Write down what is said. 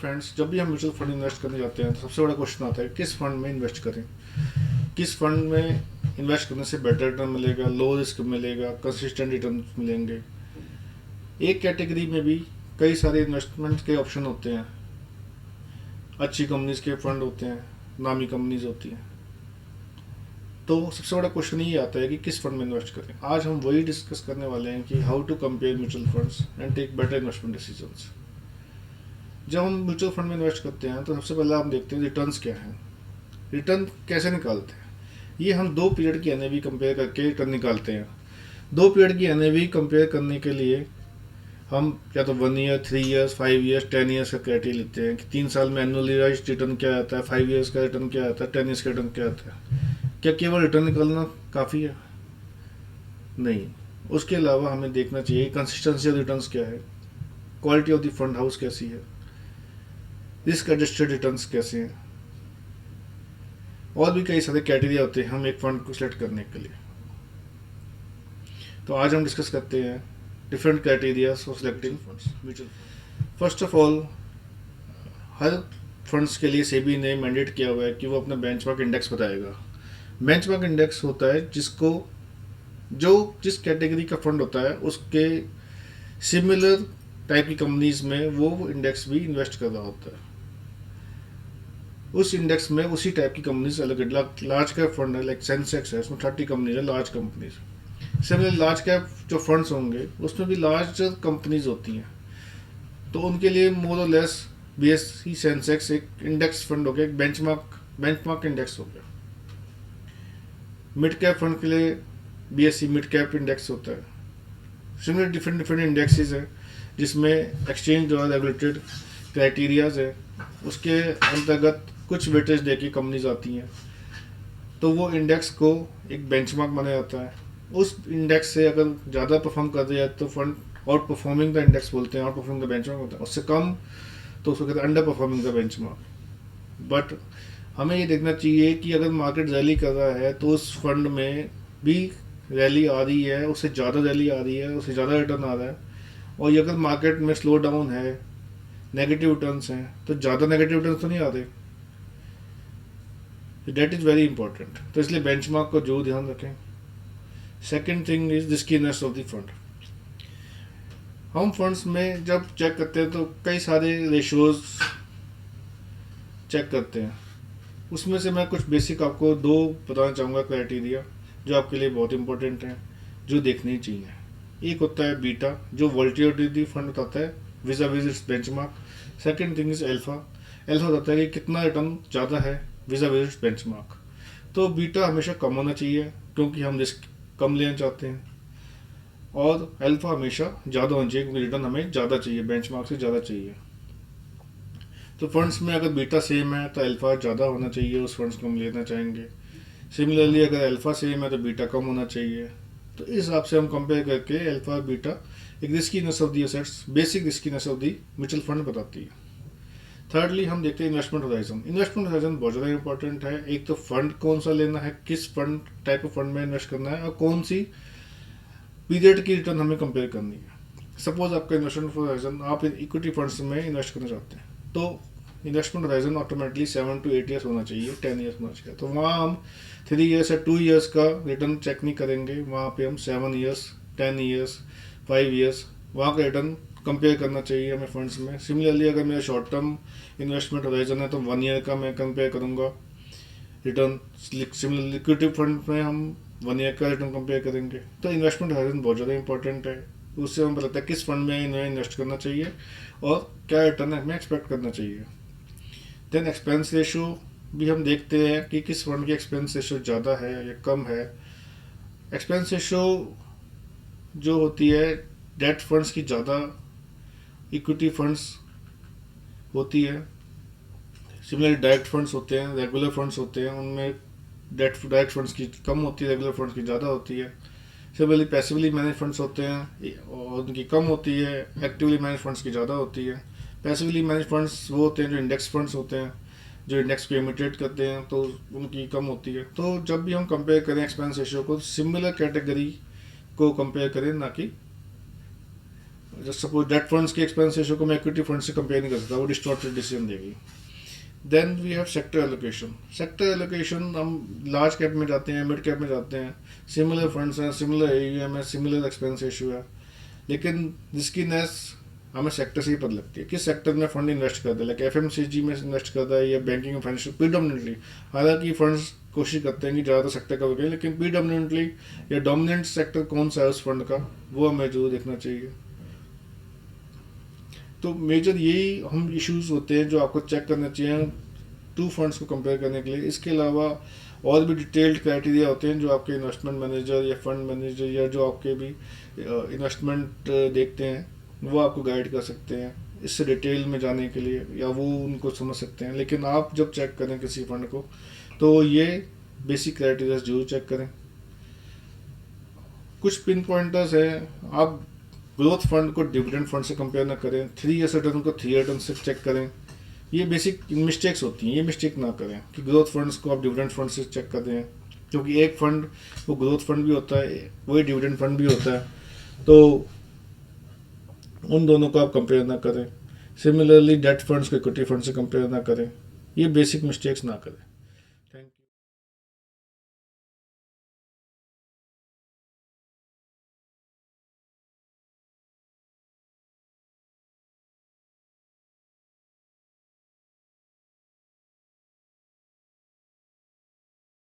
Friends, जब भी हम म्यूचुअल फंड इन्वेस्ट करने जाते हैं तो सबसे बड़ा क्वेश्चन आता है किस फंड में इन्वेस्ट करें। किस फंड में इन्वेस्ट करने से बेटर रिटर्न मिलेगा, लो रिस्क मिलेगा, कंसिस्टेंट रिटर्न मिलेंगे। एक कैटेगरी में भी कई सारे इन्वेस्टमेंट के ऑप्शन होते हैं। अच्छी कंपनीज के फंड होते हैं, नामी कंपनीज होती हैं। तो सबसे बड़ा क्वेश्चन ये आता है कि किस फंड में इन्वेस्ट करें। आज हम वही डिस्कस करने वाले हैं कि how to compare mutual funds and take better investment decisions. जब हम म्यूचुअल फंड में इन्वेस्ट करते हैं तो सबसे पहले हम देखते हैं रिटर्न्स क्या हैं, रिटर्न कैसे निकालते हैं। ये हम 2 पीरियड की एनएवी कंपेयर करके रिटर्न निकालते हैं। 2 पीरियड की एनएवी कंपेयर करने के लिए हम या तो 1 ईयर, 3 ईयर्स, 5 ईयर्स, 10 ईयर्स का क्राइटेरिया लेते हैं कि 3 साल में एनुअलाइज्ड रिटर्न क्या आता है, 5 ईयर्स का रिटर्न क्या आता है, 10 ईयर्स का रिटर्न क्या आता है। क्या केवल रिटर्न निकालना काफ़ी है? नहीं, उसके अलावा हमें देखना चाहिए कंसिस्टेंसी ऑफ रिटर्न्स क्या है, quality of the fund house कैसी है, रिस्क एडजस्टेड रिटर्न्स कैसे हैं, और भी कई सारे क्राइटेरिया होते हैं हम एक फंड को सिलेक्ट करने के लिए। तो आज हम डिस्कस करते हैं different criteria for selecting funds mutual. First of all, her funds के लिए सेबी ने मैंडेट किया हुआ है कि वो अपना बेंचमार्क इंडेक्स बताएगा। बेंचमार्क इंडेक्स होता है जिसको जो जिस कैटेगरी का फंड होता है उसके सिमिलर टाइप की कंपनीज में वो इंडेक्स भी इन्वेस्ट कर रहा होता है। उस इंडेक्स में उसी टाइप की कंपनीज अलग लार्ज कैप फंड है, लाइक सेंसेक्स है, उसमें 30 कंपनीज है, large companies. Similar large cap जो फंड्स होंगे उसमें भी लार्ज कंपनीज होती हैं। तो उनके लिए मोर और लेस बीएसई सेंसेक्स एक इंडेक्स फंड हो गया, एक बेंचमार्क इंडेक्स हो गया। मिड कैप फंड के लिए बीएसई मिड कैप इंडेक्स होता है। सिमिलर डिफरेंट इंडेक्सेस हैं जिसमें एक्सचेंज द्वारा रेगुलेटेड क्राइटेरियाज है, उसके अंतर्गत कुछ वेटेज दे के कंपनीज आती हैं। तो वो इंडेक्स को एक बेंचमार्क माना जाता है। उस इंडेक्स से अगर ज़्यादा परफॉर्म कर दिया तो fund out performing the index बोलते हैं, आउट परफॉर्मिंग द बेंचमार्क होता है। उससे कम तो उसको कहते हैं under performing the benchmark. But हमें ये देखना चाहिए कि अगर मार्केट रैली कर रहा है तो उस फंड में भी रैली आ रही है, उससे ज़्यादा रैली आ रही है, उससे ज़्यादा रिटर्न आ रहा है। और ये अगर मार्केट में स्लो डाउन है, नेगेटिव रिटर्न्स हैं, तो ज़्यादा नेगेटिव रिटर्न्स तो नहीं आ रहे। That is very important. तो इसलिए बेंचमार्क को जो ध्यान रखें। Second thing is riskiness of the fund. हम फंड्स में जब चेक करते हैं तो कई सारे रेशोज चेक करते हैं। उसमें से मैं कुछ बेसिक आपको 2 बताना चाहूँगा क्राइटेरिया जो आपके लिए बहुत इंपॉर्टेंट हैं, जो देखने चाहिए। एक होता है बीटा, जो वोलेटिलिटी फंड बताता है vis-a-vis its benchmark. Second thing is alpha. Alpha बताता है कि कितना रिटर्न ज़्यादा है विजा विज इट्स बेंचमार्क। तो बीटा हमेशा कम होना चाहिए क्योंकि हम रिस्क कम लेना चाहते हैं, और अल्फा हमेशा ज़्यादा होना चाहिए क्योंकि रिटर्न हमें ज़्यादा चाहिए, बेंचमार्क से ज़्यादा चाहिए। तो फंड्स में अगर बीटा सेम है तो अल्फा ज़्यादा होना चाहिए, उस फंड्स को हम लेना चाहेंगे। सिमिलरली अगर अल्फा सेम है तो बीटा कम होना चाहिए। तो इस हिसाब से हम कंपेयर करके अल्फा और बीटा एक riskiness of the assets, basic riskiness of the mutual fund बताती है। थर्डली हम देखते हैं इन्वेस्टमेंट होराइजन। इन्वेस्टमेंट होराइजन बहुत ज़्यादा इंपॉर्टेंट है। एक तो फंड कौन सा लेना है, किस फंड टाइप ऑफ फंड में इन्वेस्ट करना है, और कौन सी पीरियड की रिटर्न हमें कंपेयर करनी है। सपोज आपका इन्वेस्टमेंट होराइजन, आप इक्विटी फंड्स में इन्वेस्ट करना चाहते हैं तो investment horizon automatically 7 to 8 years होना चाहिए, 10 ईयर्स होना चाहिए। तो वहाँ हम 3 ईयर्स या 2 ईयर्स का रिटर्न चेक नहीं करेंगे, वहाँ पे हम 7 ईयर्स, 10 ईयर्स, 5 ईयर्स वहाँ का रिटर्न कंपेयर करना चाहिए हमें फंड्स में। सिमिलरली अगर मेरा शॉर्ट टर्म इन्वेस्टमेंट होराइजन है तो 1 ईयर का मैं कंपेयर करूँगा रिटर्न। सिमिलर लिक्विडिटी फंड में हम 1 ईयर का रिटर्न कंपेयर करेंगे। तो इन्वेस्टमेंट होराइजन बहुत ज़्यादा इंपॉर्टेंट है। उससे हमें पता लगता है किस फंड में इन्हें इन्वेस्ट करना चाहिए और क्या रिटर्न हमें एक्सपेक्ट करना चाहिए। देन एक्सपेंस रेशो भी हम देखते हैं कि किस फंड की एक्सपेंस रेशो ज़्यादा है या कम है। एक्सपेंस रेशो जो होती है डेट फंड्स की ज़्यादा, इक्विटी फंड्स होती है। सिमिलर डायरेक्ट फंड्स होते हैं, रेगुलर फंड्स होते हैं, उनमें डायरेक्ट फंड्स की कम होती है, रेगुलर फंड्स की ज़्यादा होती है। सिमिलरली पैसिवली मैनेज फंड्स होते हैं और उनकी कम होती है, एक्टिवली मैनेज फंड्स की ज़्यादा होती है। पैसिवली मैनेज फंड्स वो होते हैं जो इंडेक्स फंड्स होते हैं, जो इंडेक्स को इमिटेट करते हैं, तो उनकी कम होती है। तो जब भी हम कंपेयर करें एक्सपेंस रेशियो को, सिमिलर कैटेगरी को कंपेयर करें, ना कि जस्ट सपोज डेट फंड्स के एक्सपेंस रेशियो को मैं इक्विटी फंड से कंपेयर नहीं कर सकता, वो डिस्टॉर्टेड डिसीजन देगी। Then we have sector allocation. Sector allocation, हम लार्ज कैप में जाते हैं, मिड कैप में जाते हैं, सिमिलर फंड्स हैं, सिमिलर AUM है, सिमिलर एक्सपेंस रेशियो है, लेकिन रिस्कीनेस हमें सेक्टर से ही पता लगती है, किस सेक्टर में फंड इन्वेस्ट करता है, लाइक FMCG में इन्वेस्ट करता है या बैंकिंग फाइनेंशियल प्रीडोमिनेंटली। हालांकि फंड्स कोशिश करते हैं कि ज़्यादातर सेक्टर कवर करें, लेकिन प्रीडोमिनेंटली या डोमिनेंट सेक्टर कौन सा है उस फंड का, वो हमें जरूर देखना चाहिए। तो मेजर यही हम इश्यूज होते हैं जो आपको चेक करना चाहिए टू फंड्स को कंपेयर करने के लिए। इसके अलावा और भी डिटेल्ड क्राइटेरिया होते हैं जो आपके इन्वेस्टमेंट मैनेजर या फंड मैनेजर या जो आपके भी इन्वेस्टमेंट देखते हैं वो आपको गाइड कर सकते हैं इससे डिटेल में जाने के लिए, या वो उनको समझ सकते हैं। लेकिन आप जब चेक करें किसी फंड को तो ये बेसिक क्राइटेरिया जरूर चेक करें। कुछ पिन पॉइंटर्स है, आप ग्रोथ फंड को डिविडेंड फंड से कंपेयर ना करें, 3 ईयर्स रिटर्न को 3 ईयर रिटर्न से चेक करें। ये बेसिक मिस्टेक्स होती हैं, ये मिस्टेक ना करें कि ग्रोथ फंड्स को आप डिविडेंड फंड से चेक कर दें, क्योंकि एक फंड वो ग्रोथ फंड भी होता है, वही डिविडेंड फंड भी होता है, तो उन दोनों को आप कंपेयर ना करें। सिमिलरली डेट फंड्स को इक्विटी फंड से कंपेयर ना करें, ये बेसिक मिस्टेक्स ना करें।